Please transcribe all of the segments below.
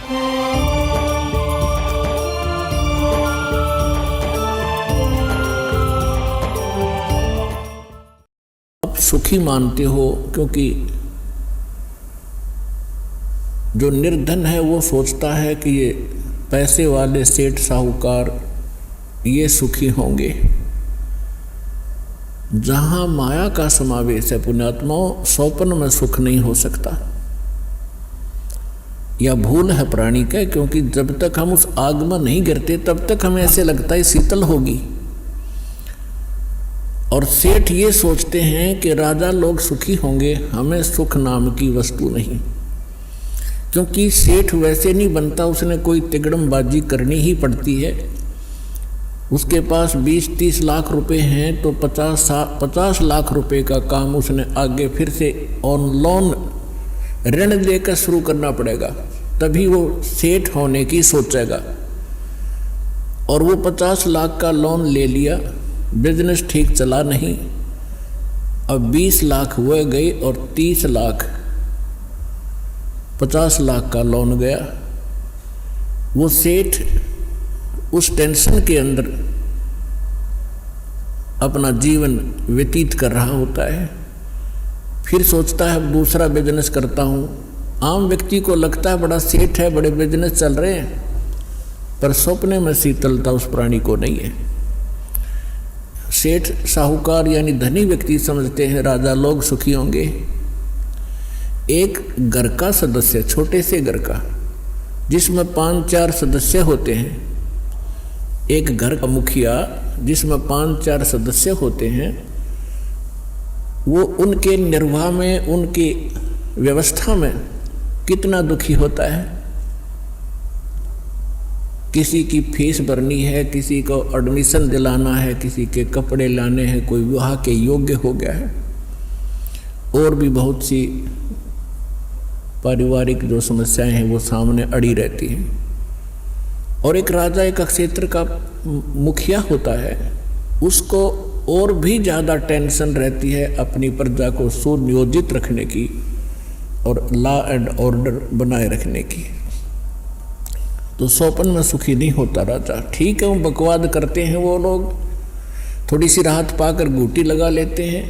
आप सुखी मानते हो क्योंकि जो निर्धन है वो सोचता है कि ये पैसे वाले सेठ साहूकार ये सुखी होंगे। जहाँ माया का समावेश है पुण्यात्माओं, स्वप्न में सुख नहीं हो सकता। यह भूल है प्राणी का, क्योंकि जब तक हम उस आग में नहीं गिरते तब तक हमें ऐसे लगता है शीतल होगी। और सेठ ये सोचते हैं कि राजा लोग सुखी होंगे, हमें सुख नाम की वस्तु नहीं। क्योंकि सेठ वैसे नहीं बनता, उसने कोई तिगड़मबाजी करनी ही पड़ती है। उसके पास 20-30 लाख रुपए हैं तो 50 लाख रुपए का काम उसने आगे फिर से ऑन लोन ऋण लेकर शुरू करना पड़ेगा, तभी वो सेठ होने की सोचेगा। और वो 50 लाख का लोन ले लिया, बिजनेस ठीक चला नहीं, अब 20 लाख हुए गए और 30 लाख 50 लाख का लोन गया। वो सेठ उस टेंशन के अंदर अपना जीवन व्यतीत कर रहा होता है। फिर सोचता है दूसरा बिजनेस करता हूँ। आम व्यक्ति को लगता है बड़ा सेठ है, बड़े बिजनेस चल रहे हैं, पर सपने में शीतलता उस प्राणी को नहीं है। सेठ साहूकार यानी धनी व्यक्ति समझते हैं राजा लोग सुखी होंगे। एक घर का सदस्य, छोटे से घर का जिसमें 5-4 सदस्य होते हैं, एक घर का मुखिया जिसमें 5-4 सदस्य होते हैं, वो उनके निर्वाह में, उनकी व्यवस्था में कितना दुखी होता है। किसी की फीस भरनी है, किसी को एडमिशन दिलाना है, किसी के कपड़े लाने हैं, कोई विवाह के योग्य हो गया है, और भी बहुत सी पारिवारिक जो समस्याएं हैं वो सामने अड़ी रहती हैं। और एक राजा एक क्षेत्र का मुखिया होता है, उसको और भी ज़्यादा टेंशन रहती है अपनी प्रजा को सुनियोजित रखने की और लॉ एंड ऑर्डर बनाए रखने की। तो स्वप्न में सुखी नहीं होता राजा। ठीक है, वो बकवाद करते हैं, वो लोग थोड़ी सी राहत पाकर घूटी लगा लेते हैं,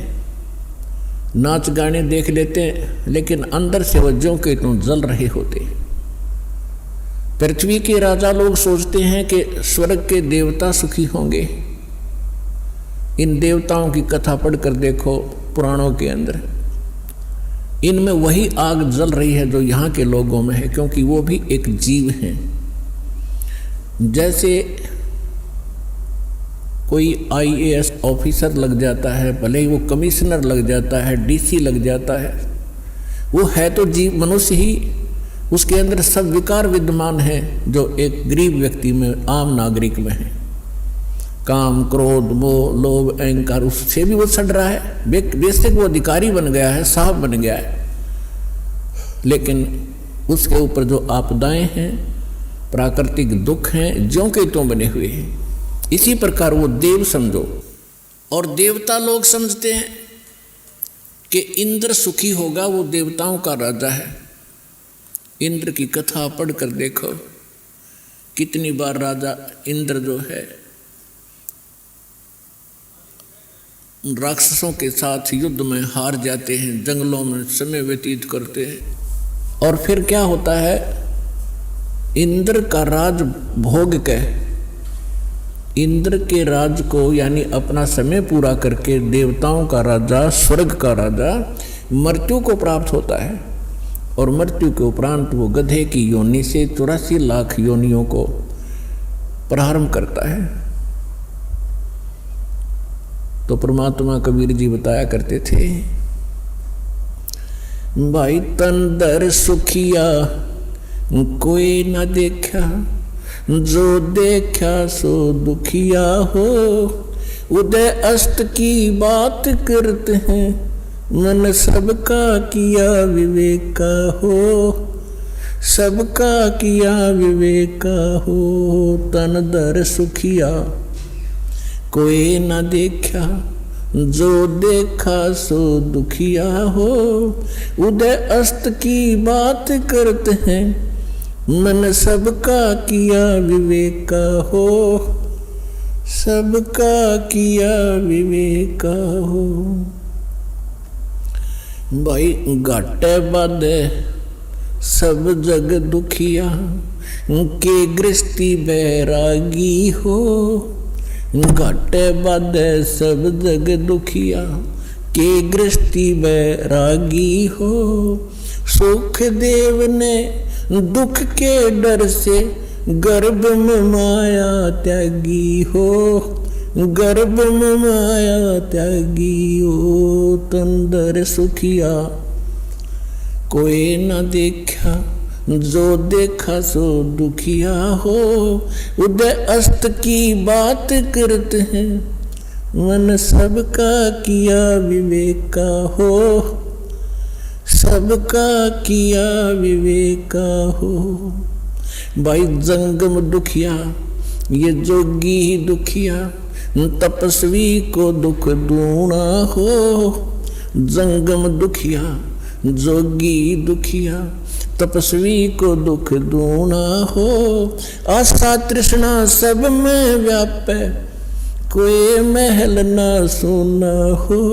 नाच गाने देख लेते हैं, लेकिन अंदर से वज्जों के तो जल रहे होते। पृथ्वी के राजा लोग सोचते हैं कि स्वर्ग के देवता सुखी होंगे। इन देवताओं की कथा पढ़कर देखो पुराणों के अंदर, इनमें वही आग जल रही है जो यहाँ के लोगों में है, क्योंकि वो भी एक जीव हैं। जैसे कोई IAS ऑफिसर लग जाता है, भले ही वो कमिश्नर लग जाता है, DC लग जाता है, वो है तो जीव, मनुष्य ही, उसके अंदर सब विकार विद्यमान हैं जो एक गरीब व्यक्ति में, आम नागरिक में है। काम, क्रोध, मोह, लोभ, अहंकार, उससे भी वो सड़ रहा है। बेशक वो अधिकारी बन गया है, साहब बन गया है, लेकिन उसके ऊपर जो आपदाएं हैं, प्राकृतिक दुख हैं, ज्यों के त्यों बने हुए हैं। इसी प्रकार वो देव समझो। और देवता लोग समझते हैं कि इंद्र सुखी होगा, वो देवताओं का राजा है। इंद्र की कथा पढ़कर देखो, कितनी बार राजा इंद्र जो है राक्षसों के साथ युद्ध में हार जाते हैं, जंगलों में समय व्यतीत करते हैं। और फिर क्या होता है, इंद्र का राज भोग के, इंद्र के राज को यानी अपना समय पूरा करके देवताओं का राजा, स्वर्ग का राजा मृत्यु को प्राप्त होता है। और मृत्यु के उपरांत वो गधे की योनि से 84 लाख योनियों को प्रारंभ करता है। तो परमात्मा कबीर जी बताया करते थे, भाई तंदर सुखिया कोई न देखा, जो देखा सो दुखिया हो। उदय अस्त की बात करते हैं, मन सबका किया विवेका हो, सबका किया विवेका हो। तन दर सुखिया कोई न देखा, जो देखा सो दुखिया हो। उदय अस्त की बात करते हैं, मन सबका किया विवेक का हो, सबका किया विवेक का हो। भाई घाटे बाधे सब जग दुखिया, के गृहस्थी बैरागी हो। घाटे बाधे सब जग दुखिया, के गृहस्थी बैरागी हो। सुख देव ने दुख के डर से, गर्भ में माया त्यागी हो। गर्भ में माया त्यागी हो। तंदर सुखिया कोई न देखा, जो देखा सो दुखिया हो। उदय अस्त की बात करते हैं, मन सबका किया विवेक का हो, सबका किया विवेक का हो। भाई जंगम दुखिया, ये जोगी ही दुखिया, तपस्वी को दुख दूना हो। जंगम दुखिया, जोगी दुखिया, तपस्वी को दुख दूना हो। आशा तृष्णा सब में व्यापे, कोई महल ना सुना हो,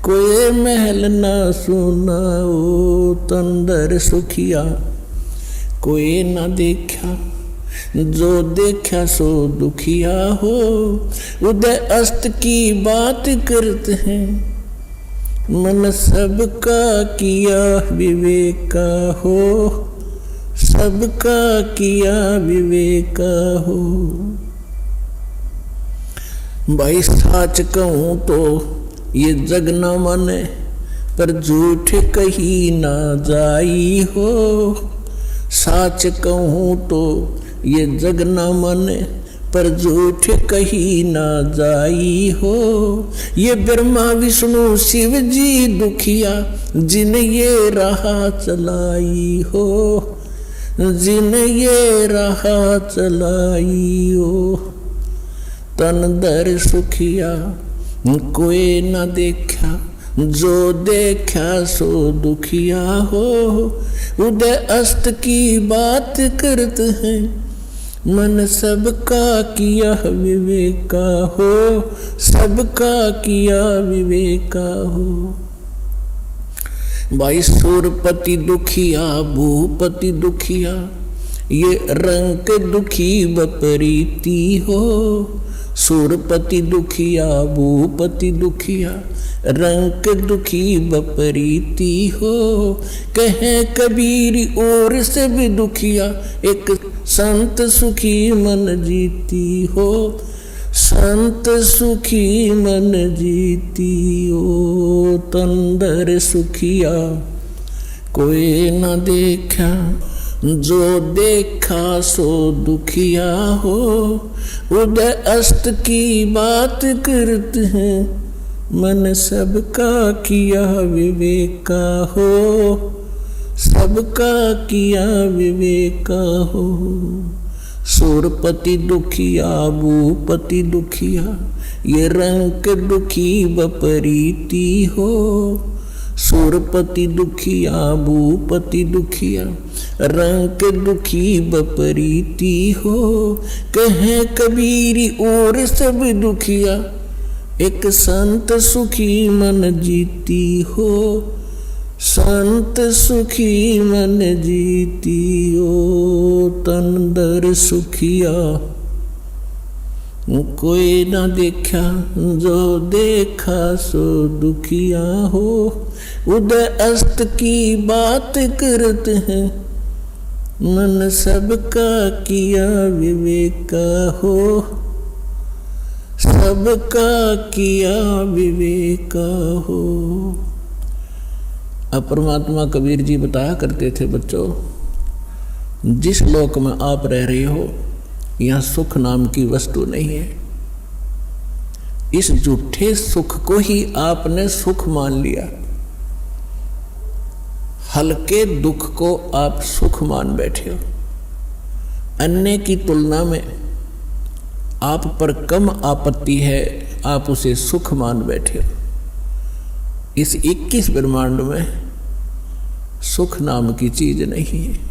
कोई महल ना सुना हो। तंदर सुखिया कोई ना देखा, जो देखा सो दुखिया हो। उदय अस्त की बात करते हैं, मन सबका किया विवेक का हो, सबका किया विवेक का हो। भाई सच कहूँ तो ये जग न माने, पर झूठ कही ना जाई हो। सच कहूँ तो ये जग न माने, पर झूठ कही ना जाई हो। ये ब्रह्मा विष्णु शिव जी दुखिया, जिन ये राह चलाई हो, जिन ये राह चलाई हो। तन दर सुखिया कोई न देखा, जो देखा सो दुखिया हो। उदय अस्त की बात करते हैं, मन सबका किया विवेक का हो, सबका किया विवेक का हो। भाई सुरपति दुखिया, भूपति दुखिया, ये रंग दुखी बपरीती हो। सुरपति दुखिया, भूपति दुखिया, रंग दुखी बपरीती हो। कहे कबीर और से भी दुखिया, एक संत सुखी मन जीती हो, संत सुखी मन जीती हो। तंदर सुखिया कोई न देखा, जो देखा सो दुखिया हो। उदय अस्त की बात करते हैं, मन सबका किया विवेक का हो, सबका किया विवेक का हो। सुरपति दुखिया, भूपति दुखिया, ये रंग दुखी बपरीती हो। सुरपति दुखिया, भूपति दुखिया, रंग दुखी बपरीती हो। कहे कबीरी और सब दुखिया, एक संत सुखी मन जीती हो, संत सुखी मन जीती हो। तंदर सुखिया कोई ना देखा, जो देखा सो दुखिया हो। उदय अस्त की बात करते हैं, मन सबका किया विवेक का हो, सबका किया विवेक का हो। अब परमात्मा कबीर जी बताया करते थे, बच्चों जिस लोक में आप रह रहे हो, यहाँ सुख नाम की वस्तु नहीं है। इस झूठे सुख को ही आपने सुख मान लिया, हल्के दुख को आप सुख मान बैठे हो। अन्य की तुलना में आप पर कम आपत्ति है, आप उसे सुख मान बैठे हो। इस 21 ब्रह्मांड में सुख नाम की चीज नहीं है।